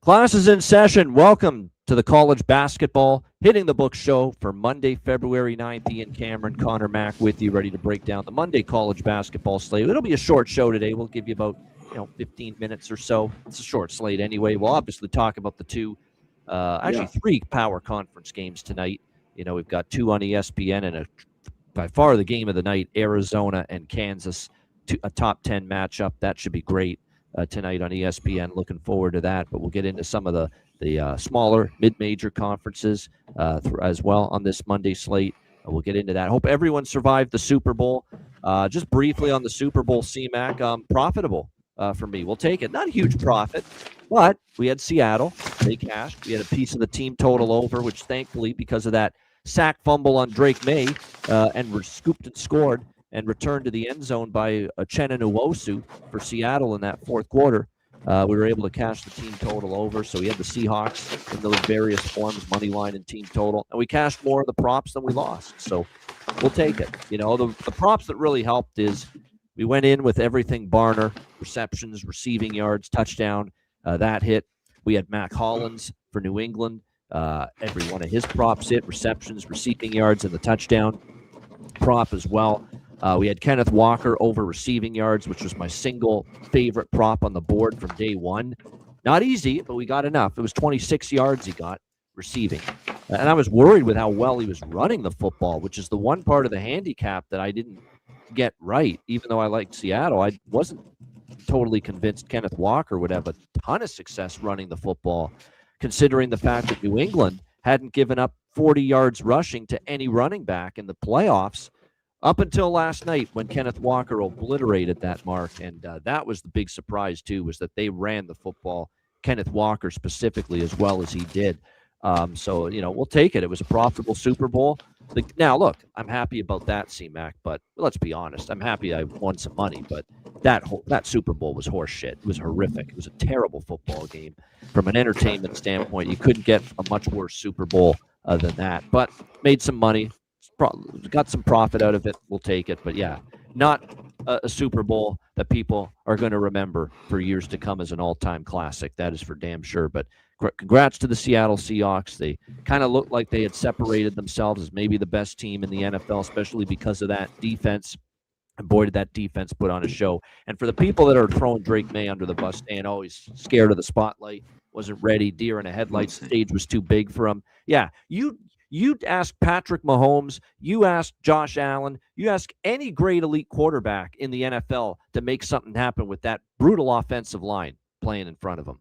Class is in session. Welcome to the college basketball hitting the book show for Monday, February 9th. Ian Cameron, Connor Mack with you, ready to break down the Monday college basketball slate. It'll be a short show today. We'll give you about 15 minutes or so. It's a short slate anyway. We'll obviously talk about the three power conference games tonight. We've got two on ESPN and by far the game of the night, Arizona and Kansas, a top 10 matchup. That should be great. Tonight on ESPN. Looking forward to that, but we'll get into some of the smaller mid-major conferences as well on this Monday slate. We'll get into that. Hope everyone survived the Super Bowl. Just briefly on the Super Bowl, CMAC, profitable for me. We'll take it. Not a huge profit, but we had Seattle. They cashed. We had a piece of the team total over, which thankfully, because of that sack fumble on Drake May, and were scooped and scored and returned to the end zone by Uchenna Nwosu for Seattle in that fourth quarter. We were able to cash the team total over. So we had the Seahawks in those various forms, money line and team total. And we cashed more of the props than we lost. So we'll take it. The props that really helped is we went in with everything Barner, receptions, receiving yards, touchdown. That hit. We had Mac Hollins for New England. Every one of his props hit, receptions, receiving yards, and the touchdown prop as well. We had Kenneth Walker over receiving yards, which was my single favorite prop on the board from day one. Not easy, but we got enough. It was 26 yards he got receiving. And I was worried with how well he was running the football, which is the one part of the handicap that I didn't get right. Even though I liked Seattle, I wasn't totally convinced Kenneth Walker would have a ton of success running the football, considering the fact that New England hadn't given up 40 yards rushing to any running back in the playoffs up until last night when Kenneth Walker obliterated that mark. And that was the big surprise, too, was that they ran the football, Kenneth Walker specifically, as well as he did. So, we'll take it. It was a profitable Super Bowl. Now, look, I'm happy about that, CMAC, but let's be honest. I'm happy I won some money, but that Super Bowl was horse shit. It was horrific. It was a terrible football game. From an entertainment standpoint, you couldn't get a much worse Super Bowl than that, but made some money. Got some profit out of it. We'll take it. But yeah, not a Super Bowl that people are going to remember for years to come as an all-time classic. That is for damn sure. But congrats to the Seattle Seahawks. They kind of looked like they had separated themselves as maybe the best team in the NFL, especially because of that defense. And boy, did that defense put on a show. And for the people that are throwing Drake May under the bus, saying, oh, he's scared of the spotlight, wasn't ready, deer in a headlights, the stage was too big for him. Yeah, you ask Patrick Mahomes, you ask Josh Allen, you ask any great elite quarterback in the NFL to make something happen with that brutal offensive line playing in front of him.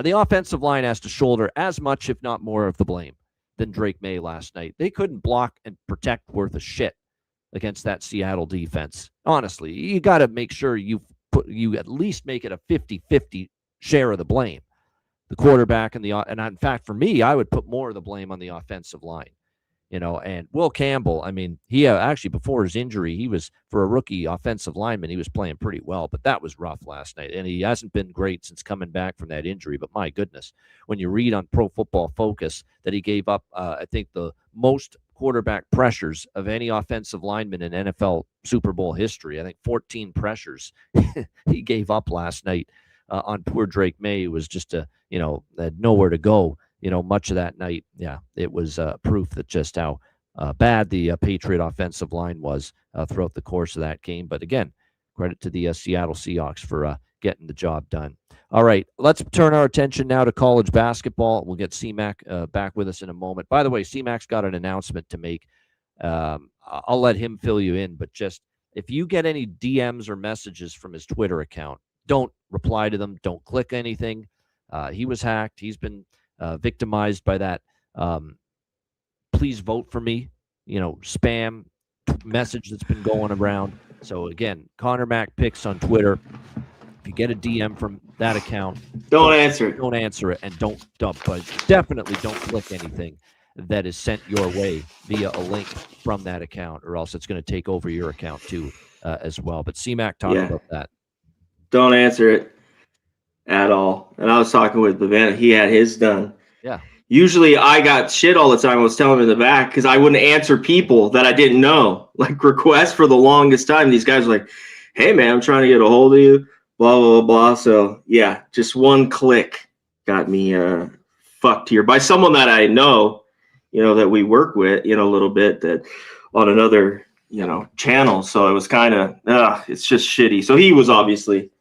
The offensive line has to shoulder as much, if not more, of the blame than Drake May last night. They couldn't block and protect worth a shit against that Seattle defense. Honestly, you got to make sure you at least make it a 50-50 share of the blame. The quarterback and in fact, for me, I would put more of the blame on the offensive line, and Will Campbell, I mean, he actually before his injury, he was, for a rookie offensive lineman, he was playing pretty well, but that was rough last night. And he hasn't been great since coming back from that injury. But my goodness, when you read on Pro Football Focus that he gave up, I think the most quarterback pressures of any offensive lineman in NFL Super Bowl history, I think 14 pressures he gave up last night. On poor Drake May, who was just had nowhere to go, much of that night. Yeah, it was proof that just how bad the Patriot offensive line was throughout the course of that game. But again, credit to the Seattle Seahawks for getting the job done. All right, let's turn our attention now to college basketball. We'll get CMAC back with us in a moment. By the way, CMAC's got an announcement to make. I'll let him fill you in, but just if you get any DMs or messages from his Twitter account, don't reply to them. Don't click anything. He was hacked. He's been victimized by that. Please vote for me. Spam message that's been going around. So again, Connor Mack Picks on Twitter. If you get a DM from that account, don't answer it. Don't answer it, and don't dump. But definitely don't click anything that is sent your way via a link from that account, or else it's going to take over your account too, as well. But CMAC talked about that. Don't answer it at all. And I was talking with Bavana. He had his done. Yeah. Usually I got shit all the time. I was telling him in the back because I wouldn't answer people that I didn't know. Like requests for the longest time. These guys were like, hey, man, I'm trying to get a hold of you. Blah, blah, blah, blah. So, yeah, just one click got me fucked here by someone that I know, that we work with, a little bit, that on another, channel. So it was kind of, it's just shitty. So he was obviously,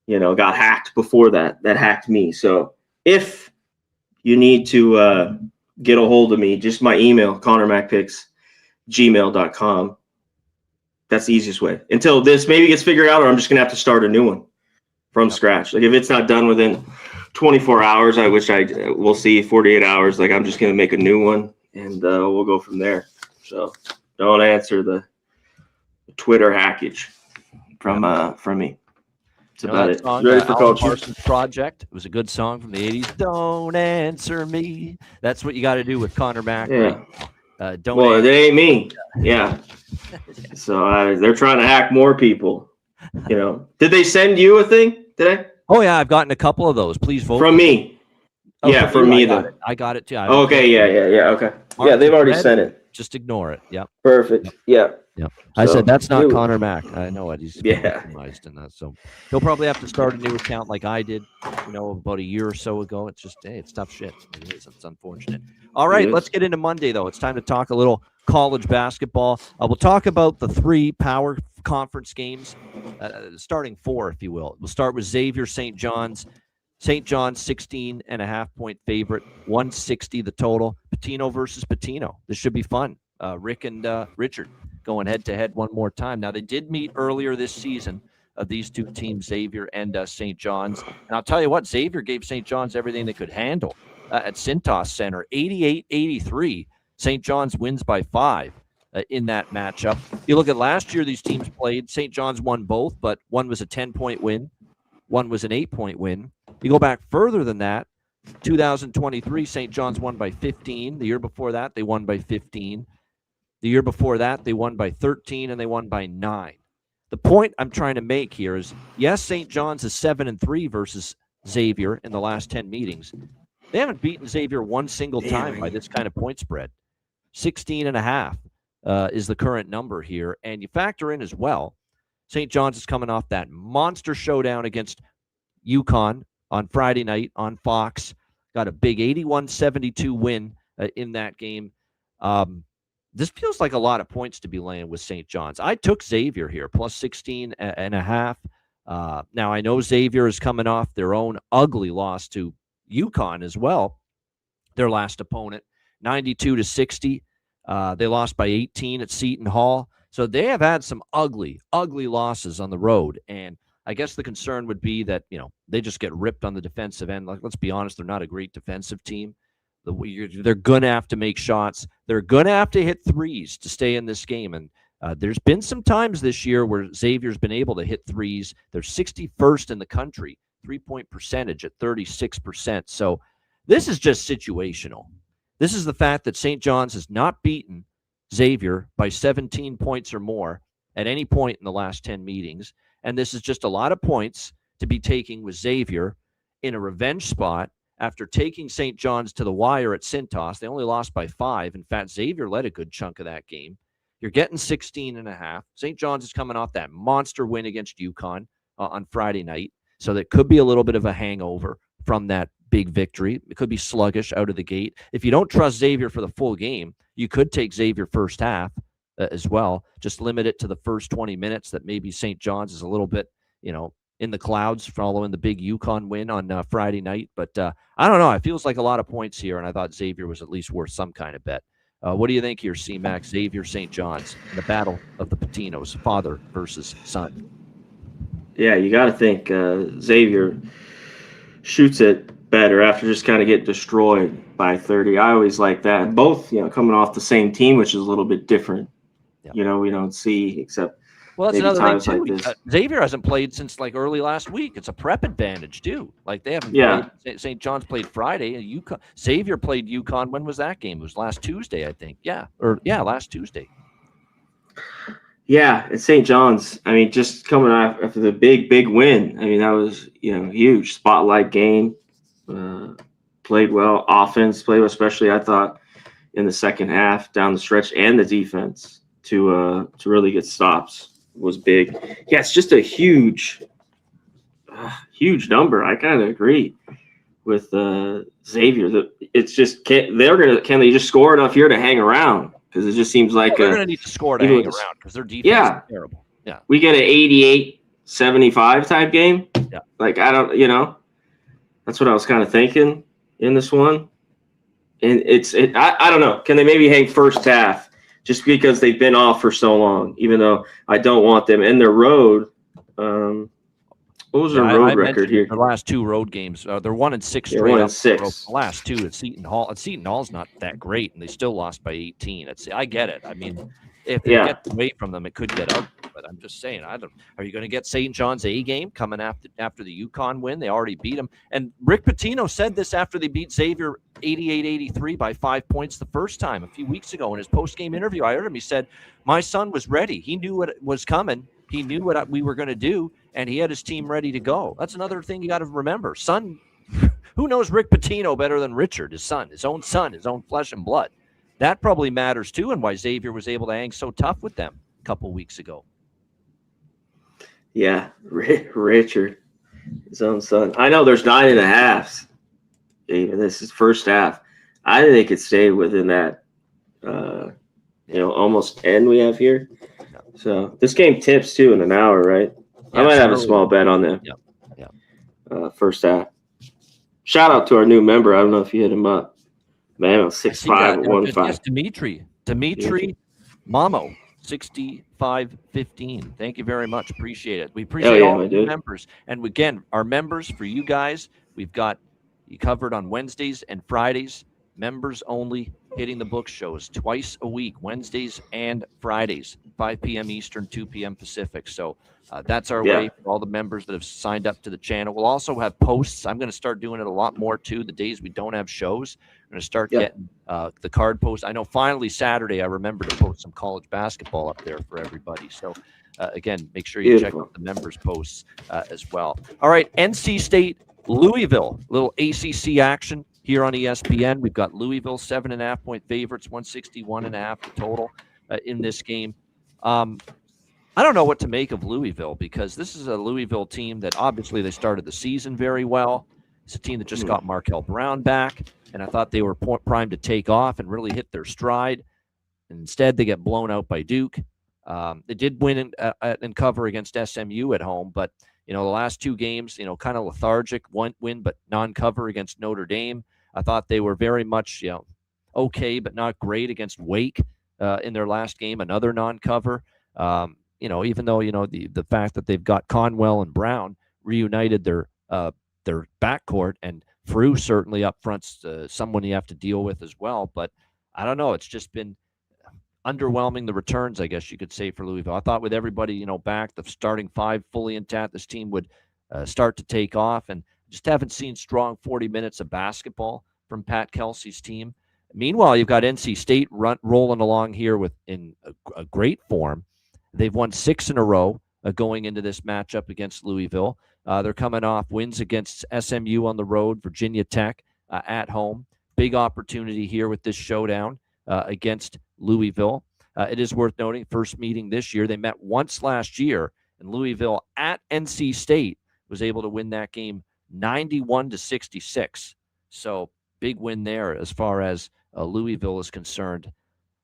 got hacked before that hacked me. So if you need to get a hold of me, just my email, connormacpicks@gmail.com. That's the easiest way until this maybe gets figured out, or I'm just going to have to start a new one from scratch. Like if it's not done within 24 hours, we'll see 48 hours. Like I'm just going to make a new one and we'll go from there. So don't answer the Twitter hackage from me. That's about it. Song, Ready for Alan culture? Parsons Project. It was a good song from the 80s. Don't answer me. That's what you got to do with Connor Mack. Yeah. Right? Don't. Well, it ain't me. Yeah. So they're trying to hack more people. Did they send you a thing today? Oh yeah, I've gotten a couple of those. Please vote from me. From me. I got it too. Okay. Yeah. Okay. Yeah, they've already sent it. Just ignore it. Yep. Perfect. Yep. I said that's not Connor Mack. I know it. He's compromised in that, so he'll probably have to start a new account like I did, about a year or so ago. It's just it's tough shit. It is. It's unfortunate. All right, let's get into Monday though. It's time to talk a little college basketball. We'll talk about the 3 power conference games, starting 4, if you will. We'll start with Xavier St. John's. St. John's 16.5-point favorite, 160 the total. Patino versus Patino. This should be fun. Rick and Richard going head-to-head one more time. Now, they did meet earlier this season, these two teams, Xavier and St. John's. And I'll tell you what, Xavier gave St. John's everything they could handle at Cintas Center, 88-83. St. John's wins by 5 in that matchup. You look at last year, these teams played. St. John's won both, but one was a 10-point win. One was an 8-point win. You go back further than that, 2023, St. John's won by 15. The year before that, they won by 15. The year before that, they won by 13, and they won by 9. The point I'm trying to make here is, yes, St. John's is 7-3 versus Xavier in the last 10 meetings. They haven't beaten Xavier one single time by this kind of point spread. 16.5 is the current number here, and you factor in as well, St. John's is coming off that monster showdown against UConn on Friday night on Fox. Got a big 81-72 win in that game. This feels like a lot of points to be laying with St. John's. I took Xavier here, plus 16.5. Now, I know Xavier is coming off their own ugly loss to UConn as well, their last opponent, 92-60. They lost by 18 at Seton Hall. So they have had some ugly, ugly losses on the road. And I guess the concern would be that, they just get ripped on the defensive end. Like, let's be honest, they're not a great defensive team. They're going to have to make shots. They're going to have to hit threes to stay in this game. And there's been some times this year where Xavier's been able to hit threes. They're 61st in the country, 3-point percentage at 36%. So this is just situational. This is the fact that St. John's has not beaten Xavier by 17 points or more at any point in the last 10 meetings. And this is just a lot of points to be taking with Xavier in a revenge spot after taking St. John's to the wire at Cintas. They only lost by 5. In fact, Xavier led a good chunk of that game. You're getting 16.5. St. John's is coming off that monster win against UConn on Friday night. So that could be a little bit of a hangover from that big victory. It could be sluggish out of the gate. If you don't trust Xavier for the full game, you could take Xavier first half as well. Just limit it to the first 20 minutes that maybe St. John's is a little bit, in the clouds following the big UConn win on Friday night. But I don't know. It feels like a lot of points here, and I thought Xavier was at least worth some kind of bet. What do you think here, C-Mac, Xavier, St. John's, in the battle of the Patinos, father versus son? Yeah, you got to think Xavier shoots it better after just kind of get destroyed by 30. I always like that. Both, coming off the same team, which is a little bit different. Yep. We don't see except that's another times thing too. like this. Xavier hasn't played since early last week. It's a prep advantage too. They haven't played. St. John's played Friday, and Xavier played UConn. When was that game? It was last Tuesday, I think. Last Tuesday. Yeah, at St. John's, just coming after the big win. That was, huge. Spotlight game. Played well. Offense played well, especially, I thought, in the second half, down the stretch, and the defense to really get stops was big. Yeah, it's just a huge number. I kind of agree with Xavier. It's just can they just score enough here to hang around? Because it just seems like they're going to need to score to hang around because their defense is terrible. Yeah, we get an 88-75 type game. Yeah, like I don't, that's what I was kind of thinking in this one. And I don't know. Can they maybe hang first half just because they've been off for so long? Even though I don't want them in their road. What was their road record here? The last 2 road games, they're 1-6 straight up. 1-6. The last 2 at Seton Hall. At Seton Hall's not that great, and they still lost by 18. I get it. I mean, if they get away from them, it could get ugly. But I'm just saying, are you going to get St. John's A game coming after the UConn win? They already beat them. And Rick Pitino said this after they beat Xavier 88-83 by 5 points the first time a few weeks ago in his post-game interview. I heard him. He said, my son was ready. He knew what was coming. He knew what we were going to do, and he had his team ready to go. That's another thing you got to remember. Son, who knows Rick Pitino better than Richard, his own flesh and blood? That probably matters too, and why Xavier was able to hang so tough with them a couple weeks ago. Yeah, Richard, his own son. I know there's 9.5. This is first half. I think they could stay within that, almost 10 we have here. So this game tips too in an hour, right? Yeah, I might have a small bet on them. Yeah. First half. Shout out to our new member. I don't know if you hit him up. Man, 6'5" 1.5. Yes, Dimitri Mamo, 6515. Thank you very much. Appreciate it. We appreciate all the members. And again, our members, for you guys, we've got you covered on Wednesdays and Fridays. Members only Hitting the Book shows twice a week, Wednesdays and Fridays, 5 p.m. Eastern, 2 p.m. Pacific. So that's our way for all the members that have signed up to the channel. We'll also have posts. I'm going to start doing it a lot more too. The days we don't have shows, I'm going to start getting the card posts. I know finally Saturday I remember to post some college basketball up there for everybody. So again, make sure you check out the members posts as well. All right, NC State, Louisville, little ACC action here on ESPN. We've got Louisville 7.5-point favorites, 161.5 total in this game. I don't know what to make of Louisville because this is a Louisville team that obviously they started the season very well. It's a team that just got Markel Brown back, and I thought they were primed to take off and really hit their stride. Instead, they get blown out by Duke. They did win and cover against SMU at home, but the last 2 games, kind of lethargic. One win, but non-cover against Notre Dame. I thought they were very much, okay, but not great against Wake in their last game. Another non-cover. Even though the fact that they've got Conwell and Brown reunited their backcourt, and Frew certainly up front's someone you have to deal with as well. But I don't know. It's just been underwhelming, the returns, I guess you could say, for Louisville. I thought with everybody, back, the starting 5 fully intact, this team would start to take off, and just haven't seen strong 40 minutes of basketball from Pat Kelsey's team. Meanwhile, you've got NC State rolling along here in a great form. They've won 6 in a row going into this matchup against Louisville. They're coming off wins against SMU on the road, Virginia Tech at home. Big opportunity here with this showdown against Louisville. It is worth noting, first meeting this year. They met once last year, and Louisville at NC State was able to win that game 91-66. So big win there as far as Louisville is concerned.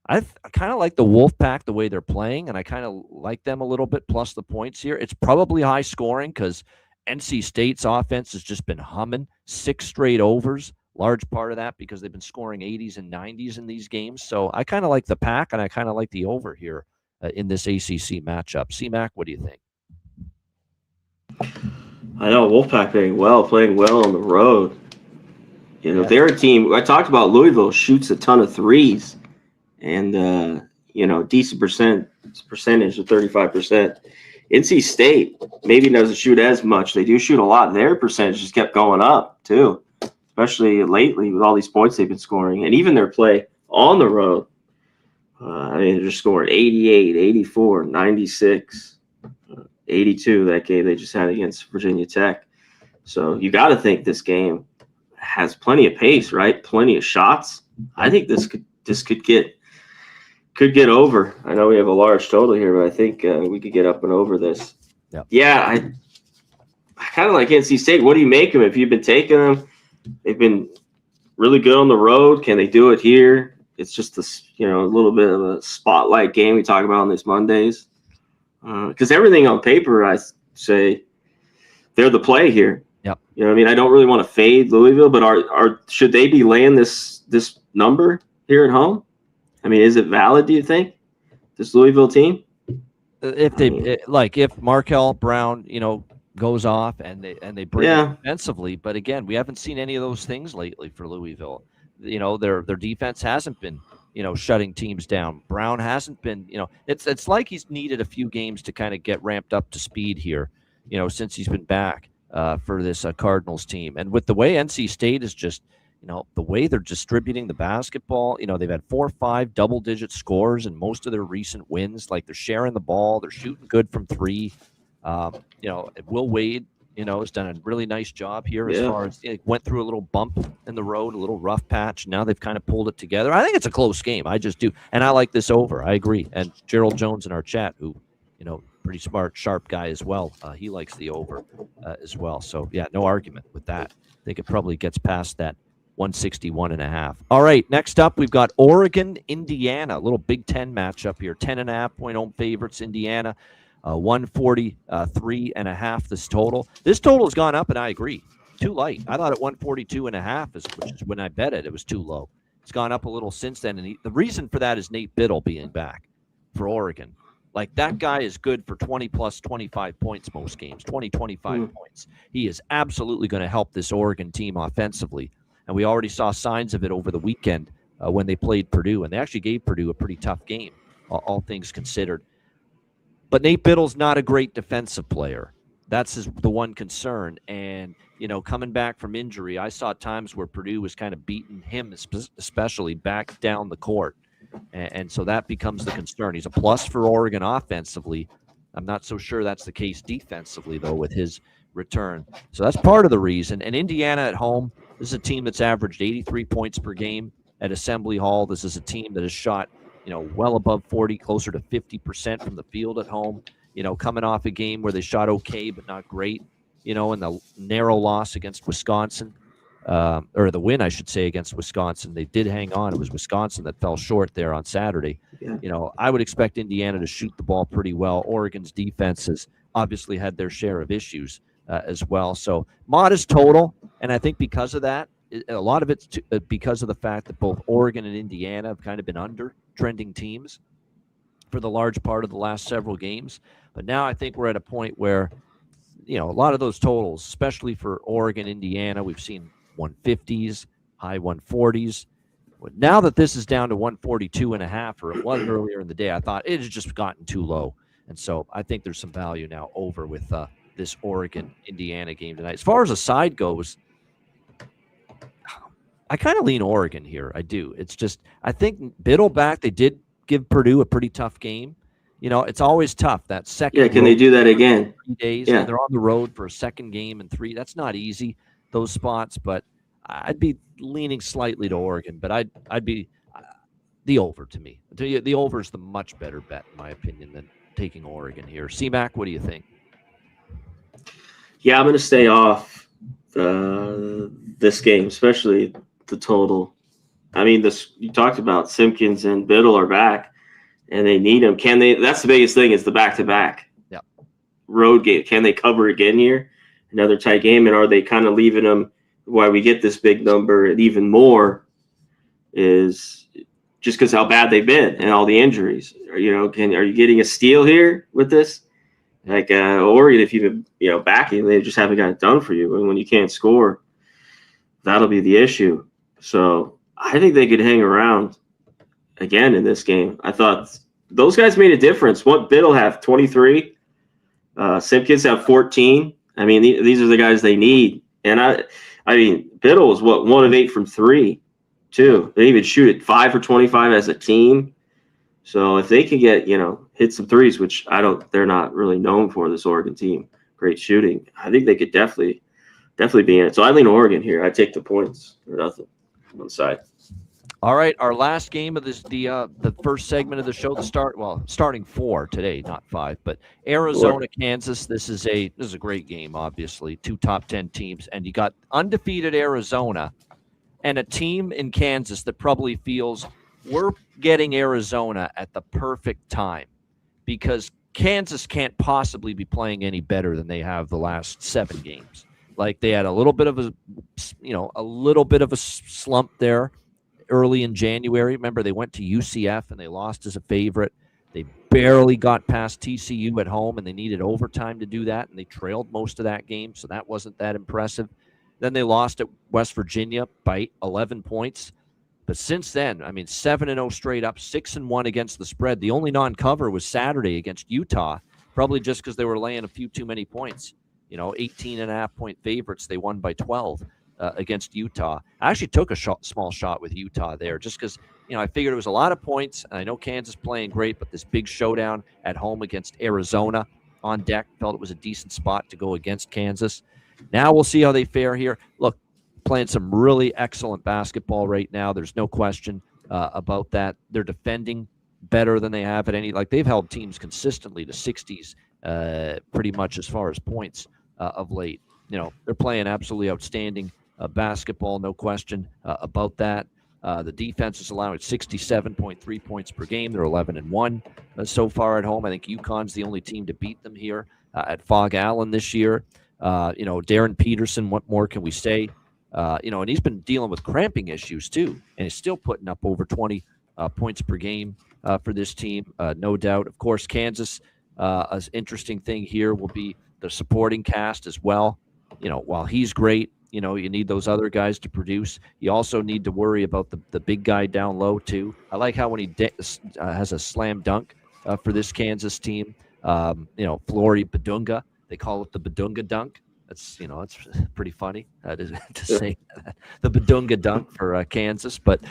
I kind of like the Wolfpack, the way they're playing, and I kind of like them a little bit, plus the points here. It's probably high scoring because NC State's offense has just been humming. 6 straight overs, large part of that because they've been scoring 80s and 90s in these games. So I kind of like the Pack, and I kind of like the over here in this ACC matchup. C-Mac, what do you think? I know Wolfpack playing well on the road. They're a team. I talked about Louisville shoots a ton of threes, and decent percentage of 35%. NC State maybe doesn't shoot as much. They do shoot a lot. Their percentage just kept going up too, especially lately with all these points they've been scoring, and even their play on the road. They're just scoring 88, 84, 96. 82 that game they just had against Virginia Tech. So you got to think this game has plenty of pace, right? Plenty of shots. I think this could get over. I know we have a large total here, but I think we could get up and over this. Yeah. Yeah, I kind of like NC State. What do you make them if you've been taking them? They've been really good on the road. Can they do it here? It's just this, a little bit of a spotlight game we talk about on these Mondays. Because everything on paper, I say they're the play here. Yep. I don't really want to fade Louisville, but should they be laying this number here at home? Is it valid, do you think, this Louisville team? If Markel Brown, goes off and they bring it defensively, but again, we haven't seen any of those things lately for Louisville. Their defense hasn't been, shutting teams down. Brown hasn't been, it's like he's needed a few games to kind of get ramped up to speed here, since he's been back for this Cardinals team. And with the way NC State is just, the way they're distributing the basketball, they've had 4 or 5 double-digit scores in most of their recent wins. Like, they're sharing the ball, they're shooting good from 3. Will Wade, has done a really nice job here as far as went through a little bump in the road, a little rough patch. Now they've kind of pulled it together. I think it's a close game. I just do. And I like this over. I agree. And Gerald Jones in our chat, who, pretty smart, sharp guy as well. He likes the over as well. So, yeah, no argument with that. I think it probably gets past that 161.5. All right, next up, we've got Oregon, Indiana, a little Big Ten matchup here. 10.5-point home favorites, Indiana. 143.5 this total. This total has gone up, and I agree. Too light. I thought at 142.5, which is when I bet it was too low. It's gone up a little since then, and the reason for that is Nate Biddle being back for Oregon. Like, that guy is good for 20 plus 25 points most games, 25 points. He is absolutely going to help this Oregon team offensively, and we already saw signs of it over the weekend when they played Purdue, and they actually gave Purdue a pretty tough game, all things considered. But Nate Biddle's not a great defensive player. That's the one concern. And, coming back from injury, I saw times where Purdue was kind of beating him, especially back down the court. And so that becomes the concern. He's a plus for Oregon offensively. I'm not so sure that's the case defensively, though, with his return. So that's part of the reason. And Indiana at home, this is a team that's averaged 83 points per game at Assembly Hall. This is a team that has shot well above 40, closer to 50% from the field at home, coming off a game where they shot okay, but not great, in the narrow loss against Wisconsin, or the win, I should say, against Wisconsin. They did hang on. It was Wisconsin that fell short there on Saturday. Yeah. I would expect Indiana to shoot the ball pretty well. Oregon's defense has obviously had their share of issues as well. So modest total, and I think because of that, a lot of it's because of the fact that both Oregon and Indiana have kind of been under trending teams for the large part of the last several games. But now I think we're at a point where, a lot of those totals, especially for Oregon, Indiana, we've seen 150s, high 140s. But now that this is down to 142.5, or it was earlier in the day, I thought it has just gotten too low. And so I think there's some value now over with this Oregon-Indiana game tonight. As far as a side goes, I kind of lean Oregon here. I do. It's just, I think Biddle back, they did give Purdue a pretty tough game. It's always tough, that second. Yeah, can they do that again? 3 days. Yeah. They're on the road for a second game in 3. That's not easy, those spots, but I'd be leaning slightly to Oregon, but I'd be the over to me. The over is the much better bet, in my opinion, than taking Oregon here. C-Mac, what do you think? Yeah, I'm going to stay off this game, especially the total. You talked about Simpkins and Biddle are back, and they need them. Can they? That's the biggest thing, is the back-to-back road game. Can they cover again here? Another tight game, and are they kind of leaving them? Why we get this big number and even more is just because how bad they've been and all the injuries. Are you getting a steal here with this? Like Oregon, if you've been backing, they just haven't got it done for you. And when you can't score, that'll be the issue. So I think they could hang around again in this game. I thought those guys made a difference. What Biddle have 23, Simpkins have 14. These are the guys they need. And Biddle is 1 of 8 from 3, too. They even shoot at 5 for 25 as a team. So if they can get hit some threes, which they're not really known for, this Oregon team, great shooting, I think they could definitely be in it. So I lean Oregon here. I take the points or nothing on the side. All right, our last game of the first segment of the show, starting 4 today, not 5, but Arizona, Kansas. This is a great game, obviously. Two top 10 teams, and you got undefeated Arizona and a team in Kansas that probably feels we're getting Arizona at the perfect time because Kansas can't possibly be playing any better than they have the last 7 games. Like they had a little bit of a slump there early in January. Remember, they went to UCF and they lost as a favorite. They barely got past TCU at home, and they needed overtime to do that, and they trailed most of that game, so that wasn't that impressive. Then they lost at West Virginia by 11 points. But since then, 7-0 straight up, 6-1 against the spread. The only non-cover was Saturday against Utah, probably just because they were laying a few too many points. 18.5-point favorites. They won by 12 against Utah. I actually took a small shot with Utah there just because, I figured it was a lot of points. And I know Kansas playing great, but this big showdown at home against Arizona on deck, felt it was a decent spot to go against Kansas. Now we'll see how they fare here. Look, playing some really excellent basketball right now. There's no question about that. They're defending better than they have at they've held teams consistently to 60s pretty much as far as points of late. They're playing absolutely outstanding basketball, no question about that. The defense is allowing 67.3 points per game. They're 11-1 so far at home. I think UConn's the only team to beat them here at Fog Allen this year. Darren Peterson, what more can we say? And he's been dealing with cramping issues too, and he's still putting up over 20 points per game for this team, no doubt. Of course, Kansas, an interesting thing here will be the supporting cast as well. While he's great, you need those other guys to produce. You also need to worry about the big guy down low too. I like how when he has a slam dunk for this Kansas team, Flory Badunga, they call it the Badunga dunk. It's pretty funny to say that. The Badunga dunk for Kansas, but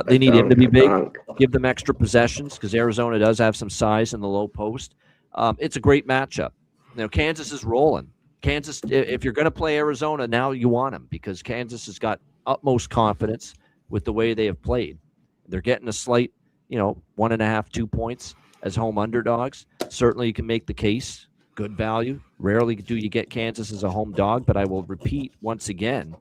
they need him to be big, give them extra possessions because Arizona does have some size in the low post. It's a great matchup. Kansas is rolling. Kansas, if you're going to play Arizona, now you want them because Kansas has got utmost confidence with the way they have played. They're getting a slight, 1.5, 2 points as home underdogs. Certainly you can make the case. Good value. Rarely do you get Kansas as a home dog, but I will repeat once again,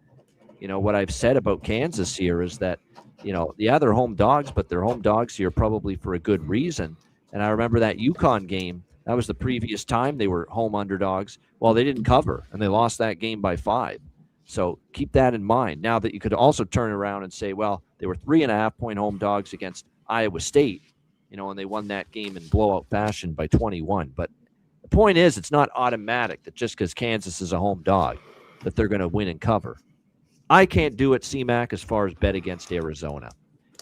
what I've said about Kansas here is that, they're home dogs, but they're home dogs here probably for a good reason. And I remember that UConn game. That was the previous time they were home underdogs. Well, they didn't cover, and they lost that game by 5. So keep that in mind. Now that you could also turn around and say, well, they were 3.5-point home dogs against Iowa State, and they won that game in blowout fashion by 21. But the point is, it's not automatic that just because Kansas is a home dog that they're going to win and cover. I can't do it, CMAC, as far as bet against Arizona.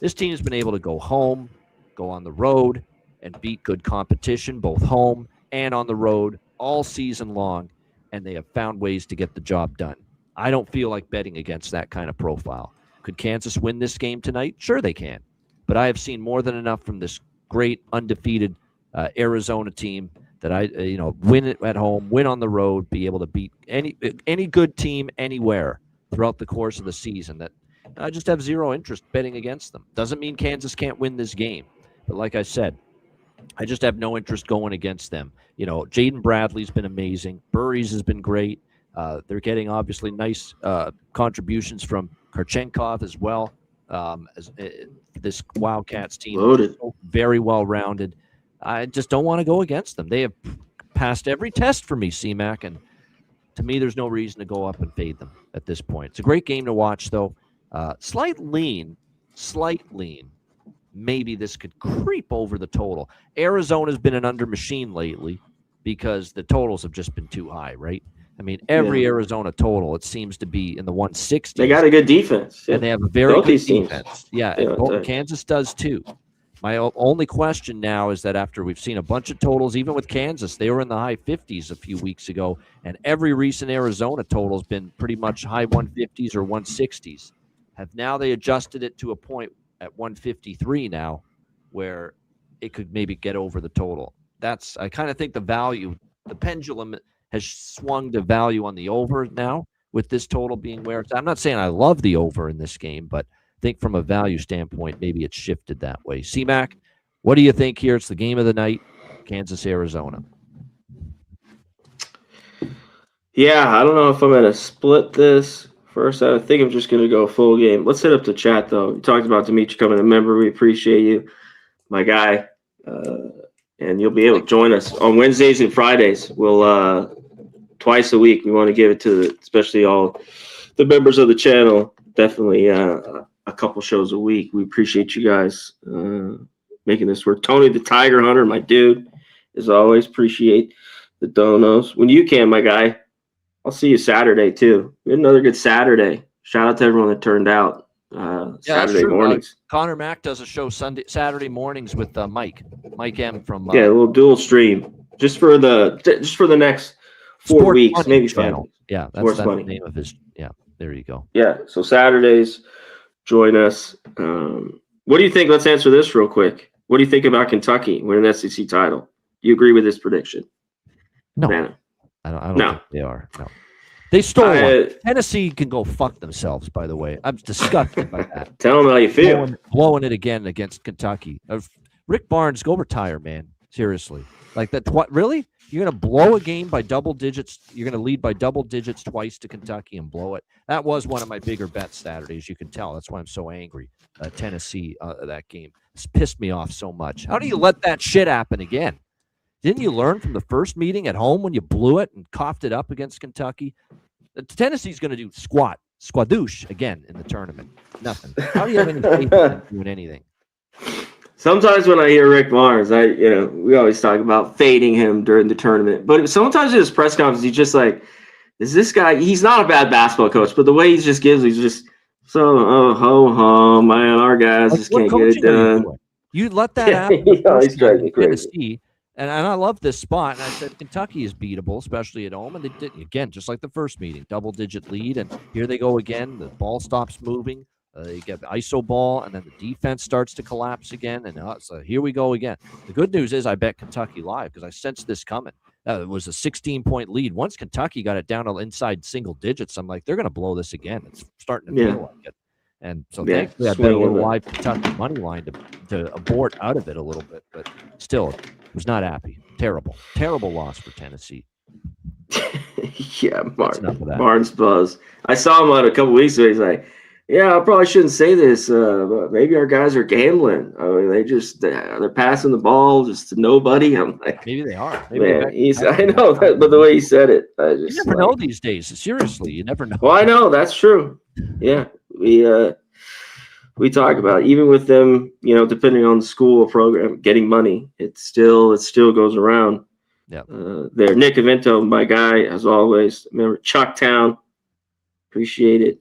This team's been able to go home, go on the road, and beat good competition, both home and on the road, all season long, and they have found ways to get the job done. I don't feel like betting against that kind of profile. Could Kansas win this game tonight? Sure they can. But I have seen more than enough from this great undefeated Arizona team that win it at home, win on the road, be able to beat any good team anywhere throughout the course of the season. That I just have zero interest betting against them. Doesn't mean Kansas can't win this game. But like I said, I just have no interest going against them. Jaden Bradley's been amazing. Burries has been great. They're getting obviously nice contributions from Karchenkov as well. This Wildcats team is very well-rounded. I just don't want to go against them. They have passed every test for me, CMAC, and to me, there's no reason to go up and fade them at this point. It's a great game to watch, though. Slight lean. Maybe this could creep over the total. Arizona's been an under machine lately because the totals have just been too high, right? Every Arizona total, it seems to be in the 160s. They got a good defense. And they have a very good defense. Yeah, and Kansas does too. My only question now is that after we've seen a bunch of totals, even with Kansas, they were in the high 50s a few weeks ago, and every recent Arizona total has been pretty much high 150s or 160s. Have now they adjusted it to a point at 153 now where it could maybe get over the total. I kind of think the pendulum has swung to value on the over now with this total being where it's. I'm not saying I love the over in this game, but think from a value standpoint, maybe it's shifted that way. C-Mac, what do you think here? It's the game of the night, Kansas, Arizona. Yeah, I don't know if I'm going to split this. First, I think I'm just going to go full game. Let's hit up the chat, though. You talked about Dimitri coming a member. We appreciate you, my guy. And you'll be able to join us on Wednesdays and Fridays. We'll twice a week. We want to give it to especially all the members of the channel. Definitely a couple shows a week. We appreciate you guys making this work. Tony the Tiger Hunter, my dude, as always. Appreciate the donos. When you can, my guy, I'll see you Saturday too. We had another good Saturday. Shout out to everyone that turned out. Saturday mornings. Connor Mack does a show Saturday mornings with Mike M from a little dual stream just for the next 4 weeks, maybe 5. Yeah, that's the name of his. Yeah, there you go. Yeah, so Saturdays, join us. What do you think? Let's answer this real quick. What do you think about Kentucky winning an SEC title? You agree with this prediction? No, I don't think they are. No. They stole one. Tennessee can go fuck themselves, by the way. I'm disgusted by that. Tell them how you feel. Blowing it again against Kentucky. Rick Barnes, go retire, man. Seriously. Like that. Really? You're going to blow a game by double digits. You're going to lead by double digits twice to Kentucky and blow it. That was one of my bigger bets Saturday, as you can tell. That's why I'm so angry. Tennessee, that game. It's pissed me off so much. How do you let that shit happen again? Didn't you learn from the first meeting at home when you blew it and coughed it up against Kentucky? Tennessee's going to do squadouche again in the tournament. Nothing. How do you have any faith in them doing anything? Sometimes when I hear Rick Barnes, we always talk about fading him during the tournament. But sometimes in his press conference, he's just like, is this guy? He's not a bad basketball coach, but the way he just gives, he's just man, our guys just can't get it done. You let that happen. He's driving crazy. Tennessee. And I love this spot. And I said Kentucky is beatable, especially at home. And they did again, just like the first meeting, double-digit lead. And here they go again. The ball stops moving. They get the ISO ball, and then the defense starts to collapse again. And so here we go again. The good news is I bet Kentucky live because I sensed this coming. It was a 16-point lead. Once Kentucky got it down to inside single digits, I'm like, they're going to blow this again. It's starting to feel like it. And so thankfully I bet a little live Kentucky money line to abort out of it a little bit. But still, was not happy. Terrible loss for Tennessee. Yeah, Barnes buzz. I saw him on a couple weeks ago. He's like, yeah, I probably shouldn't say this, but maybe our guys are gambling. I mean, they're passing the ball just to nobody. I'm like, maybe they are. I know that, but the way he said it, you never know these days. Seriously, you never know. Well, I know that's true. Yeah, we talk about it. Even with them, depending on the school or program, getting money, it still goes around. Yeah. There, Nick Avento, my guy, as always. Remember Chucktown, appreciate it,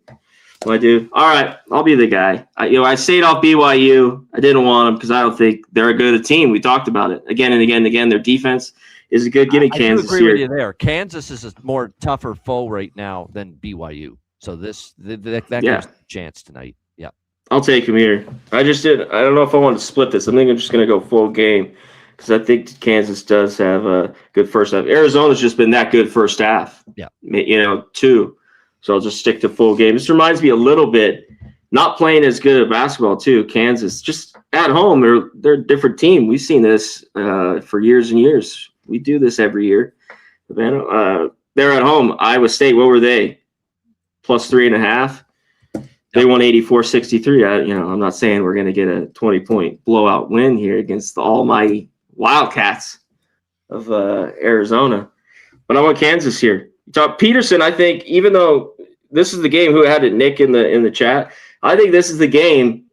my dude. All right, I'll be the guy. I stayed off BYU. I didn't want them because I don't think they're a good team. We talked about it again and again and again. Their defense is good. Give me Kansas I agree here. With you there. Kansas is a more tougher foe right now than BYU. So that gives a chance tonight. Yeah. I'll take him here. I don't know if I want to split this. I think I'm just going to go full game because I think Kansas does have a good first half. Arizona's just been that good first half. Yeah. Too. So I'll just stick to full game. This reminds me a little bit, not playing as good at basketball too. Kansas, just at home, they're a different team. We've seen this for years and years. We do this every year. They're at home. Iowa State, what were they? Plus 3.5. They won 84-63. I'm not saying we're going to get a 20-point blowout win here against the almighty Wildcats of Arizona, but I want Kansas here. Peterson, I think, even though this is the game, who had it, Nick, in the chat, I think this is the game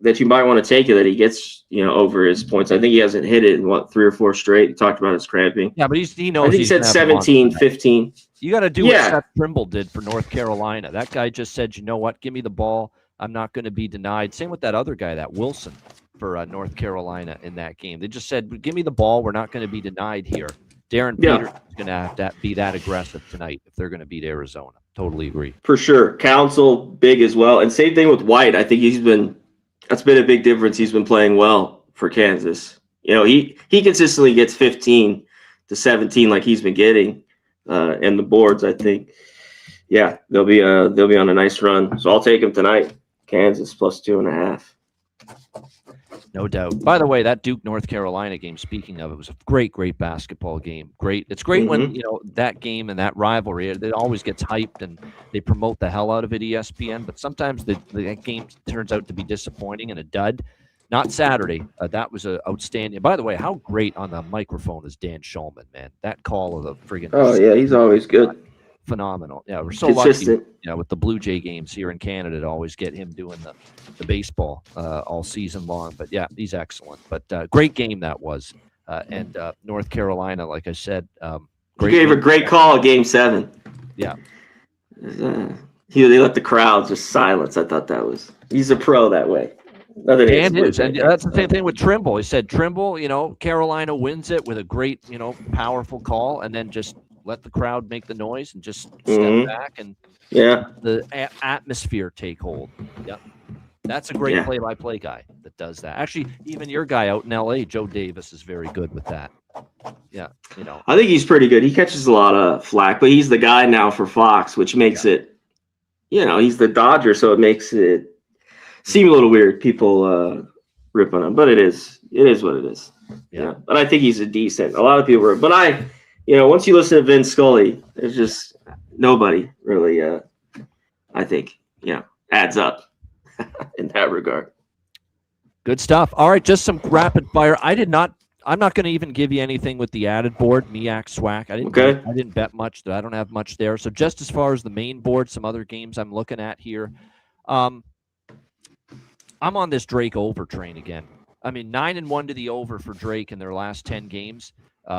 that you might want to take it, that he gets over his points. I think he hasn't hit it in 3 or 4 straight. He talked about his cramping. Yeah, but he knows. I think he said 17, 15. You got to do what Seth Trimble did for North Carolina. That guy just said, you know what, give me the ball. I'm not going to be denied. Same with that other guy, that Wilson, for North Carolina in that game. They just said, give me the ball. We're not going to be denied here. Darren Peters is going to have to be that aggressive tonight if they're going to beat Arizona. Totally agree. For sure. Council, big as well. And same thing with White. I think that's been a big difference. He's been playing well for Kansas. He consistently gets 15 to 17 like he's been getting. And the boards, I think, they'll be on a nice run. So I'll take them tonight. Kansas plus 2.5. No doubt. By the way, that Duke North Carolina game, speaking of, it was a great basketball game. Great. It's great when, that game and that rivalry, it always gets hyped and they promote the hell out of it, ESPN, but sometimes the game turns out to be disappointing and a dud. Not Saturday. That was outstanding. By the way, how great on the microphone is Dan Schulman, man. That call of the friggin' Oh, yeah, he's always good. Phenomenal. Yeah, we're so Consistent. lucky. Yeah, with the Blue Jay games here in Canada to always get him doing the baseball all season long. But yeah, he's excellent. But great game that was. And North Carolina, like I said, he gave a great call at Game 7. Yeah. They let the crowd just silence. I thought he's a pro that way. And that's the same thing with Trimble. He said Trimble, Carolina wins it with a great, powerful call, and then just let the crowd make the noise and just step back and the atmosphere take hold. Yep. That's a great play-by-play guy that does that. Actually, even your guy out in L.A., Joe Davis, is very good with that. Yeah, I think he's pretty good. He catches a lot of flack, but he's the guy now for Fox, which makes it, he's the Dodger, so it makes it seem a little weird. People rip on him, but it is what it is. Yeah. But I think he's a lot of people are, but once you listen to Vince Scully, there's just nobody really, I think, adds up in that regard. Good stuff. All right, just some rapid fire. I'm not going to even give you anything with the added board, MEAC, SWAC. I didn't bet much. I don't have much there. So just as far as the main board, some other games I'm looking at here. I'm on this Drake over train again. I mean, 9-1 to the over for Drake in their last 10 games.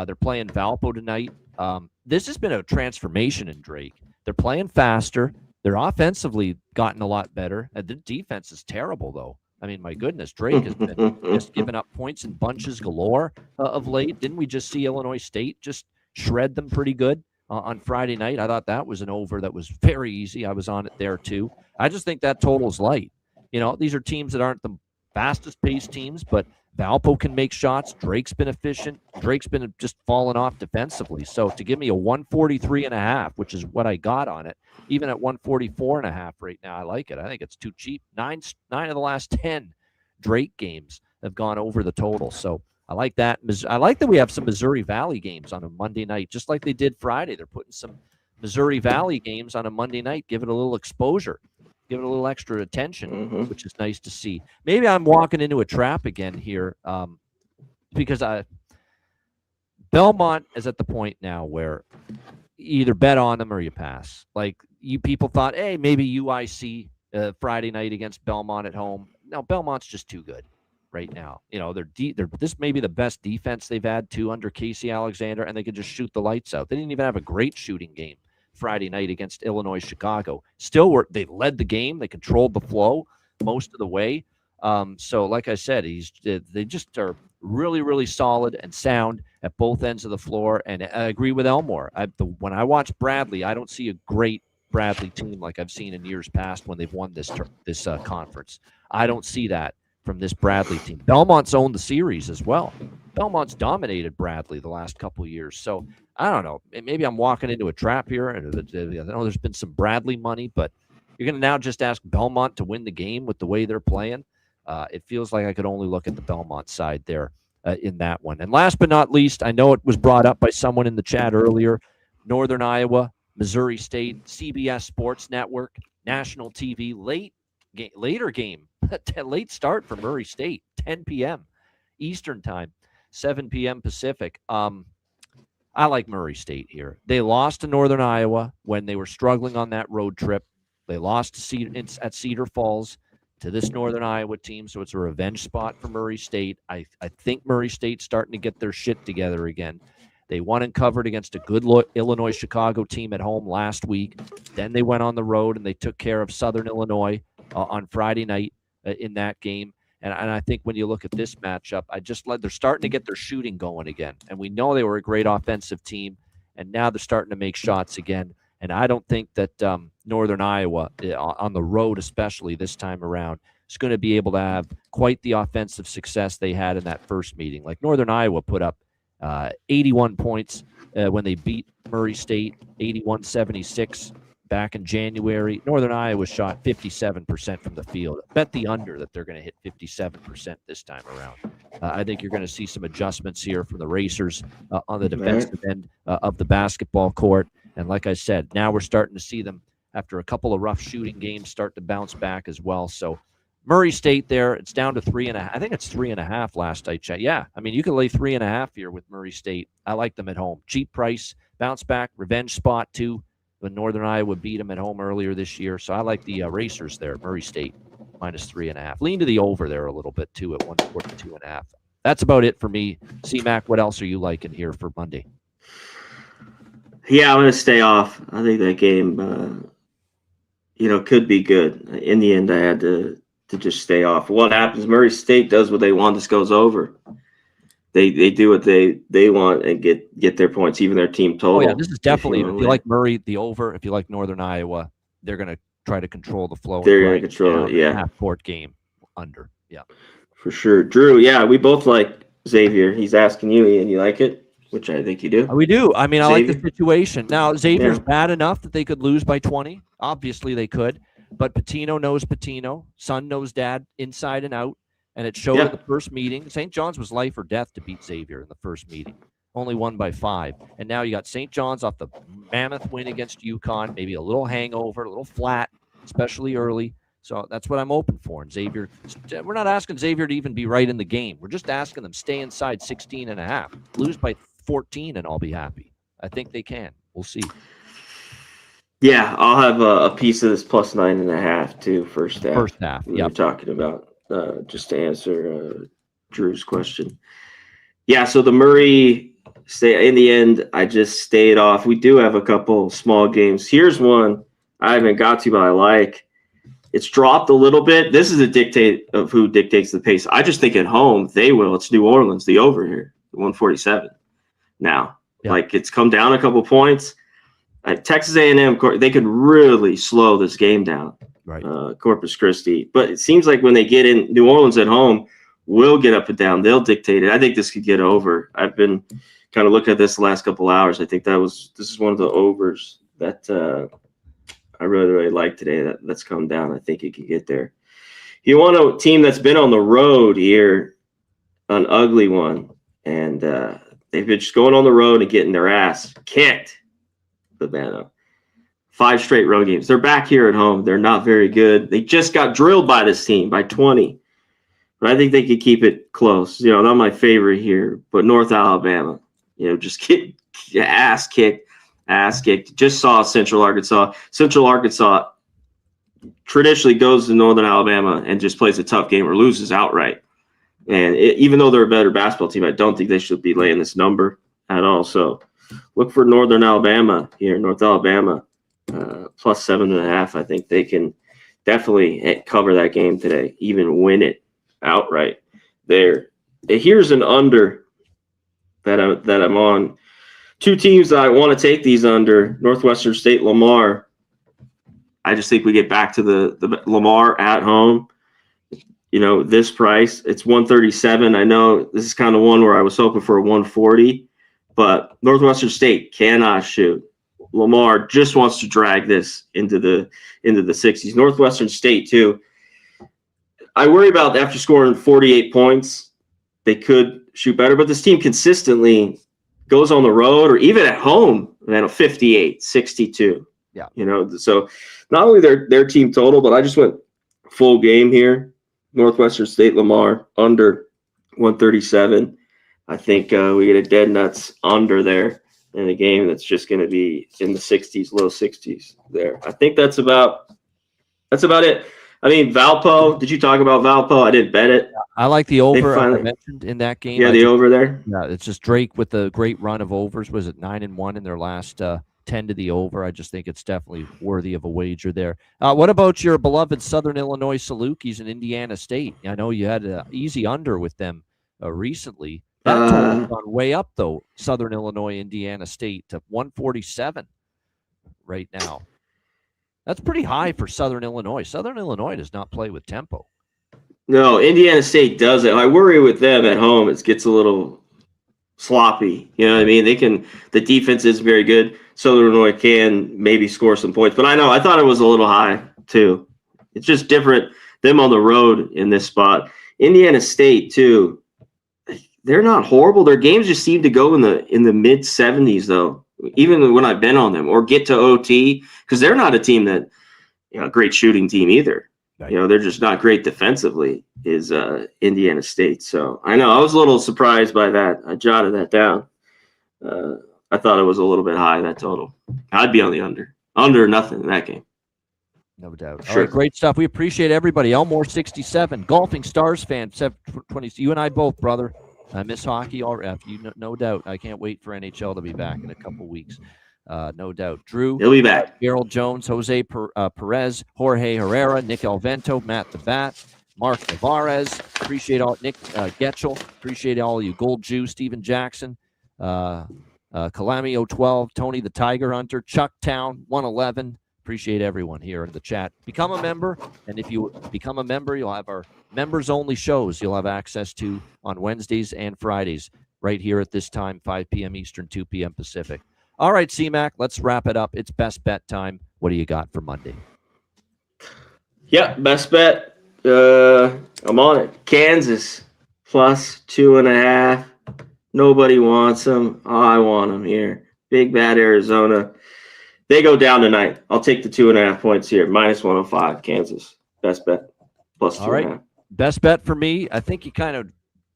They're playing Valpo tonight. This has been a transformation in Drake. They're playing faster. They're offensively gotten a lot better. The defense is terrible, though. I mean, my goodness, Drake has been just giving up points in bunches galore of late. Didn't we just see Illinois State just shred them pretty good on Friday night? I thought that was an over that was very easy. I was on it there, too. I just think that total's light. These are teams that aren't the fastest-paced teams, but Valpo can make shots. Drake's been efficient. Drake's been just falling off defensively. So to give me a 143.5, which is what I got on it, even at 144.5 right now, I like it. I think it's too cheap. Nine of the last 10 Drake games have gone over the total. So I like that. I like that we have some Missouri Valley games on a Monday night, just like they did Friday. They're putting some Missouri Valley games on a Monday night. Give it a little exposure. Give it a little extra attention, which is nice to see. Maybe I'm walking into a trap again here because Belmont is at the point now where you either bet on them or you pass. Like, you people thought, hey, maybe UIC Friday night against Belmont at home. No, Belmont's just too good right now. This may be the best defense they've had, too, under Casey Alexander, and they could just shoot the lights out. They didn't even have a great shooting game Friday night against Illinois Chicago. Still, they led the game. They controlled the flow most of the way. So, like I said, they just are really, really solid and sound at both ends of the floor. And I agree with Elmore. When I watch Bradley, I don't see a great Bradley team like I've seen in years past when they've won this conference. I don't see that from this Bradley team. Belmont's owned the series as well. Belmont's dominated Bradley the last couple of years. So I don't know. Maybe I'm walking into a trap here. I know there's been some Bradley money, but you're going to now just ask Belmont to win the game with the way they're playing. It feels like I could only look at the Belmont side there in that one. And last but not least, I know it was brought up by someone in the chat earlier, Northern Iowa, Missouri State, CBS Sports Network, national TV, later game, late start for Murray State, 10 p.m. Eastern time, 7 p.m. Pacific. I like Murray State here. They lost to Northern Iowa when they were struggling on that road trip. They lost at Cedar Falls to this Northern Iowa team, so it's a revenge spot for Murray State. I think Murray State's starting to get their shit together again. They won and covered against a good Illinois Chicago team at home last week. Then they went on the road and they took care of Southern Illinois on Friday night in that game. And I think when you look at this matchup, they're starting to get their shooting going again. And we know they were a great offensive team, and now they're starting to make shots again. And I don't think that Northern Iowa, on the road especially this time around, is going to be able to have quite the offensive success they had in that first meeting. Like, Northern Iowa put up 81 points when they beat Murray State, 81-76 back in January. Northern Iowa shot 57% from the field. Bet the under that they're going to hit 57% this time around. I think you're going to see some adjustments here from the Racers on the defensive end of the basketball court. And like I said, now we're starting to see them, after a couple of rough shooting games, start to bounce back as well. So Murray State there, it's down to 3.5. I think it's 3.5 last I checked. Yeah, I mean, you can lay 3.5 here with Murray State. I like them at home. Cheap price, bounce back, revenge spot too. When Northern Iowa beat them at home earlier this year. So I like the Racers there, Murray State, -3.5. Lean to the over there a little bit too at 142.5. That's about it for me. C-Mac, what else are you liking here for Monday? Yeah, I'm going to stay off. I think that game, could be good. In the end, I had to just stay off. What happens? Murray State does what they want. This goes over. They do what they want and get their points, even their team total. Oh yeah, this is definitely, if you like Murray, the over. If you like Northern Iowa, they're going to try to control the flow. They're going to control it, yeah. Half-court game under, yeah. For sure. Drew, yeah, we both like Xavier. He's asking you, Ian, you like it? Which I think you do. We do. I mean, Xavier? I like the situation. Now, Xavier's bad enough that they could lose by 20. Obviously, they could. But Pitino knows Pitino. Son knows Dad inside and out. And it showed in the first meeting. St. John's was life or death to beat Xavier in the first meeting. Only won by 5. And now you got St. John's off the mammoth win against UConn. Maybe a little hangover, a little flat, especially early. So that's what I'm open for. And Xavier, we're not asking Xavier to even be right in the game. We're just asking them stay inside 16.5. Lose by 14 and I'll be happy. I think they can. We'll see. Yeah, I'll have a piece of this +9.5 too. First half. First half. Yeah, we're talking about. Just to answer Drew's question. Yeah, so the Murray State, in the end, I just stayed off. We do have a couple small games. Here's one I haven't got to, but I like. It's dropped a little bit. This is a dictate of who dictates the pace. I just think at home, they will. It's New Orleans, the over here, 147 now. Yeah. Like, it's come down a couple points. Texas A&M, they could really slow this game down. Right. Corpus Christi. But it seems like when they get in, New Orleans at home will get up and down. They'll dictate it. I think this could get over. I've been kind of looking at this the last couple hours. I think this is one of the overs that I really, really like today that's come down. I think it could get there. You want a team that's been on the road here, an ugly one, and they've been just going on the road and getting their ass kicked. Savannah. 5 straight road games. They're back here at home. They're not very good. They just got drilled by this team by 20. But I think they could keep it close. Not my favorite here, but North Alabama, just get ass kicked. Just saw Central Arkansas. Central Arkansas traditionally goes to Northern Alabama and just plays a tough game or loses outright. And even though they're a better basketball team, I don't think they should be laying this number at all. So look for Northern Alabama here, North Alabama. +7.5. I think they can definitely cover that game today, even win it outright. There. Here's an under that I'm on. 2 teams that I want to take these under. Northwestern State, Lamar. I just think we get back to the Lamar at home. This price, it's 137. I know this is kind of one where I was hoping for a 140, but Northwestern State cannot shoot. Lamar just wants to drag this into the 60s. Northwestern State too. I worry about after scoring 48 points, they could shoot better, but this team consistently goes on the road or even at home, 58, 62. Yeah. So not only their team total, but I just went full game here. Northwestern State, Lamar under 137. I think we get a dead nuts under there in a game that's just going to be in the 60s, low 60s there. I think that's about it. I mean, Valpo, did you talk about Valpo? I didn't bet it. I like the over I mentioned in that game. Yeah, over there. Yeah, it's just Drake with the great run of overs. Was it 9-1 in their last 10 to the over? I just think it's definitely worthy of a wager there. What about your beloved Southern Illinois Salukis in Indiana State? I know you had an easy under with them recently. That total's gone way up, though, Southern Illinois, Indiana State to 147 right now. That's pretty high for Southern Illinois. Southern Illinois does not play with tempo. No, Indiana State does it. I worry with them at home. It gets a little sloppy. You know what I mean? The defense is very good. Southern Illinois can maybe score some points, but I thought it was a little high too. It's just different. Them on the road in this spot. Indiana State too. They're not horrible. Their games just seem to go in the mid 70s though. Even when I've been on them, or get to OT, because they're not a team that, a great shooting team either. Right. They're just not great defensively, is Indiana State. So I know I was a little surprised by that. I jotted that down. I thought it was a little bit high, that total. I'd be on the under. Under nothing in that game. No doubt. Sure. All right, great stuff. We appreciate everybody. Elmore 67, Golfing Stars fan, 720. You and I both, brother. I miss hockey already. No doubt. I can't wait for NHL to be back in a couple weeks. No doubt. Drew. He'll be back. Gerald Jones, Jose Perez, Jorge Herrera, Nick Alvento, Matt the Bat, Mark Navarez. Appreciate all. Nick Getchell. Appreciate all of you. Gold Jew, Steven Jackson, Calamio 12, Tony the Tiger Hunter, Chuck Town 111. Appreciate everyone here in the chat. Become a member, and if you become a member, you'll have our members-only shows you'll have access to on Wednesdays and Fridays right here at this time, 5 p.m. Eastern, 2 p.m. Pacific. All right, C-Mac, let's wrap it up. It's best bet time. What do you got for Monday? Yeah, best bet. I'm on it. Kansas plus 2.5. Nobody wants them. Oh, I want them here. Big bad Arizona. They go down tonight. I'll take the 2.5 points here. Minus 105, Kansas. Best bet. Plus 2.5. All right. Best bet for me. I think you kind of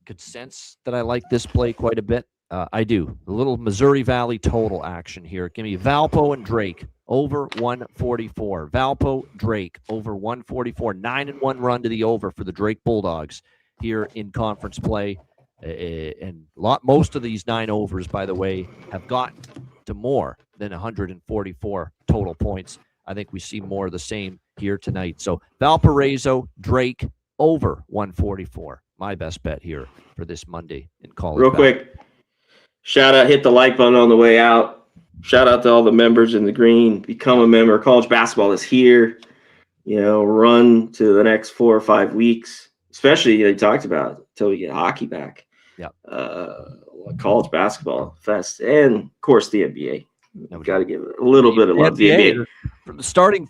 could sense that I like this play quite a bit. I do. A little Missouri Valley total action here. Give me Valpo and Drake over 144. Valpo, Drake over 144. 9-1 run to the over for the Drake Bulldogs here in conference play. And most of these 9 overs, by the way, have gotten to more than 144 total points. I think we see more of the same here tonight. So Valparaiso, Drake over 144. My best bet here for this Monday in college. Real quick, shout out, hit the like button on the way out. Shout out to all the members in the green. Become a member. College basketball is here. Run to the next 4 or 5 weeks, especially they talked about until we get hockey back. Yeah. College basketball fest, and of course the NBA. Got to give it a little bit of love. The NBA. From starting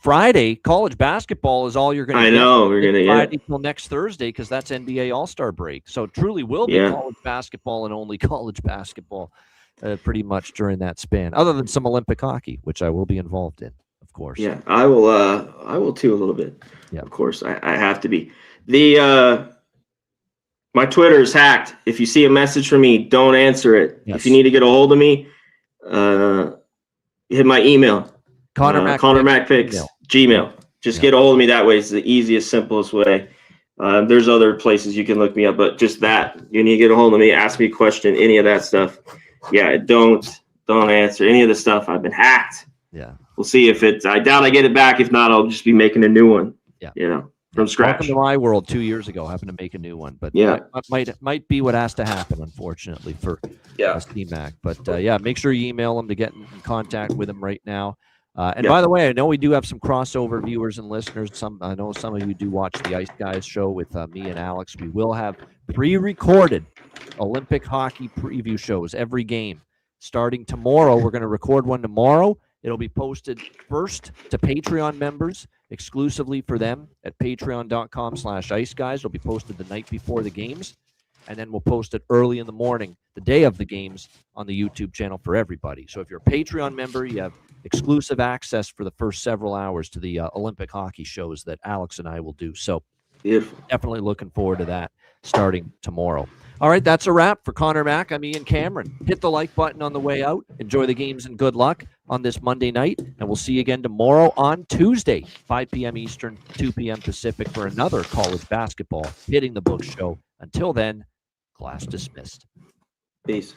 Friday, college basketball is all you're going to get. I know. We're going to Friday till next Thursday, because that's NBA All-Star break. So it truly will be college basketball and only college basketball pretty much during that span, other than some Olympic hockey, which I will be involved in, of course. Yeah, I will too a little bit. Yeah. Of course, I have to be. My Twitter is hacked. If you see a message from me, don't answer it. Yes. If you need to get a hold of me, hit my email. Connor MacPicks, Gmail. Just get a hold of me that way. It's the easiest, simplest way. There's other places you can look me up, but just that. You need to get a hold of me, ask me a question, any of that stuff. Yeah, don't answer any of the stuff. I've been hacked. Yeah. We'll see if I doubt I get it back. If not, I'll just be making a new one. Yeah. From scratch. Welcome to my world 2 years ago, having to make a new one. But might be what has to happen, unfortunately, for CMAC. But make sure you email them to get in contact with them right now. By the way, I know we do have some crossover viewers and listeners. I know some of you do watch the Ice Guys show with me and Alex. We will have pre-recorded Olympic hockey preview shows every game. Starting tomorrow, we're going to record one tomorrow. It'll be posted first to Patreon members, exclusively for them at patreon.com/iceguys. It'll be posted the night before the games, and then we'll post it early in the morning, the day of the games, on the YouTube channel for everybody. So if you're a Patreon member, you have exclusive access for the first several hours to the Olympic hockey shows that Alex and I will do. So definitely looking forward to that starting tomorrow. All right, that's a wrap for Connor Mack. I'm Ian Cameron. Hit the like button on the way out. Enjoy the games and good luck on this Monday night. And we'll see you again tomorrow on Tuesday, 5 p.m. Eastern, 2 p.m. Pacific, for another college basketball Hitting the Books show. Until then, class dismissed. Peace.